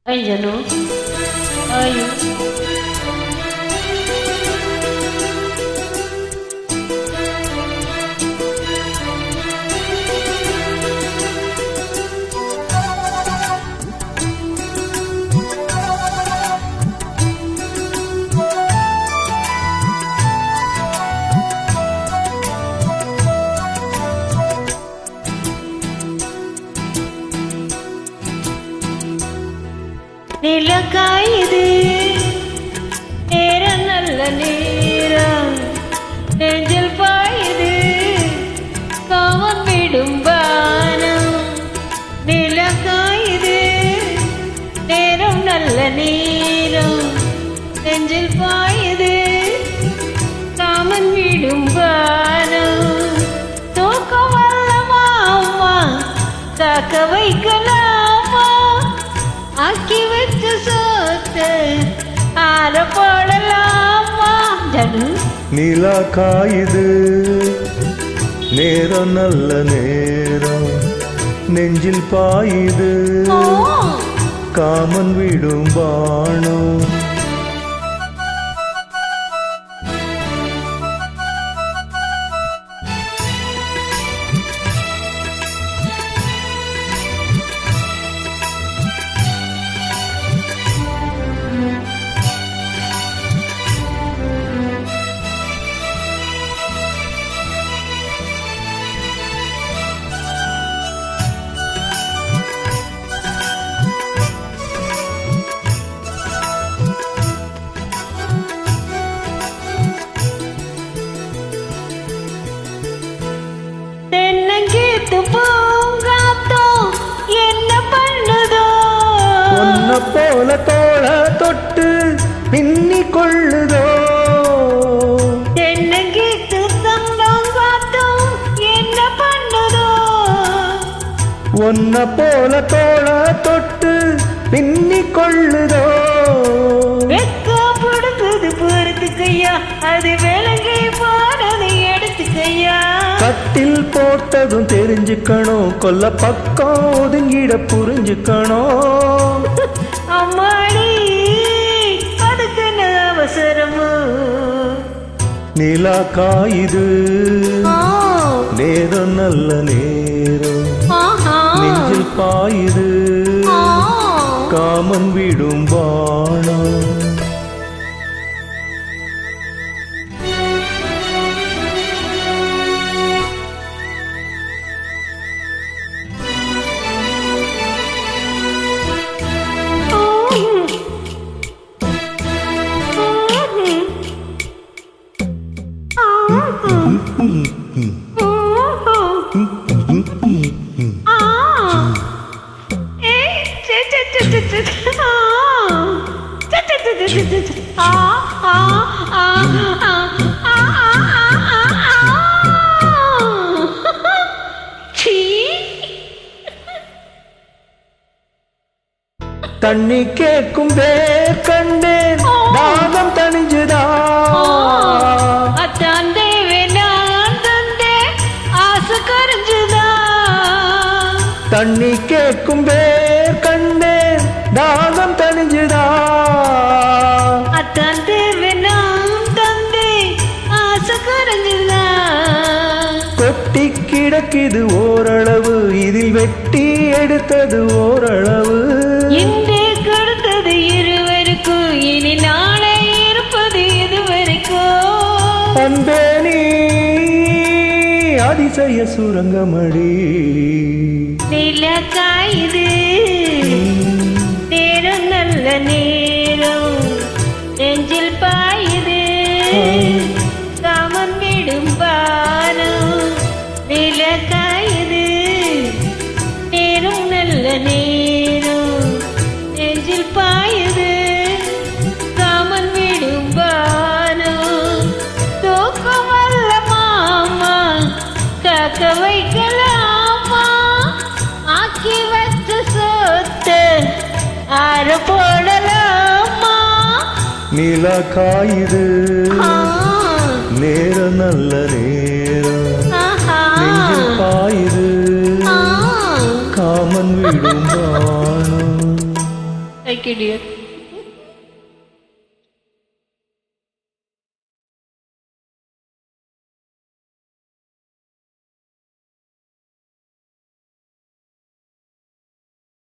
Ay, Janu. Ay. நிலக்காயுது நேரம் நல்ல நேரம் நெஞ்சில் பாயுது காமன் விடும் பானம் நிலக்காயுது நேரம் நல்ல நேரம் நெஞ்சில் பாயுது காமன் விடும் பானம் தூக்கம் வல்லமா அம்மா காக்க வைக்கலாமா ஆக்கி வச்ச சோத்து ஆற போடலாமா ஜனு நிலா காயுது நேரம் நல்ல நேரம் நெஞ்சில் பாயுது காமன் விடும் பானம் போல தோள தொட்டு பின்னிக் கொள்ளுதோ தென்னங்கீத்து சங்கம் காத்தும் என்ன பண்ணுதோ ஒன்ன போல தோள தொட்டு பின்னிக் கொள்ளுதோ வெக்கப்படுத்துது பொறுத்துக்கையா அது விலங்கை போனது எடுத்துக்கையா கட்டில் போட்டதும் தெரிஞ்சுக்கணும் கொல்ல பக்கம் ஒதுங்கிட புரிஞ்சுக்கணும் அம்மாடி அதுக்கு அவசரமோ நிலா காயுது நேரம் நல்ல நேரம் நெஞ்சில் பாயுது காமன் விடும் பானம் தண்ணி கேட்கும் பேர் கண்டேன் தாகம் தணிஞ்சுதா அத்தாந்தே வேணாம் தந்தே ஆசை கரைஞ்சுதா தண்ணி கேட்கும் பேர் கண்டேன் தாகம் தணிஞ்சுதா அத்தாந்தே வேணாம் தந்தே ஆசை கரைஞ்சுதா கொட்டி கிடக்குது ஓரளவு இதில் வெட்டி எடுத்தது ஓரளவு இன்றே கொடுத்தது இருவருக்கும் இனி நாளை இருப்பது இதுவரைக்கும் அன்பே நீ அதிசய சுரங்கமடி நிலா காயுது நேரம் நல்ல நேரம் நெஞ்சில் பாயுது காமன் விடும் பானம் நிலா காயுது நேரம் நல்ல நேரம் நெஞ்சில் பாயுது காமன் விடும் பானம் தூக்கம் வல்ல மாமா காக்க வைக்கலாமா ஆக்கி வச்ச சொத்து ஆற போடலாமா நிலா காயுது நேரம் நல்ல நேரம் நெஞ்சில் பாயுது காமன் விடும் வானம். Thank you dear.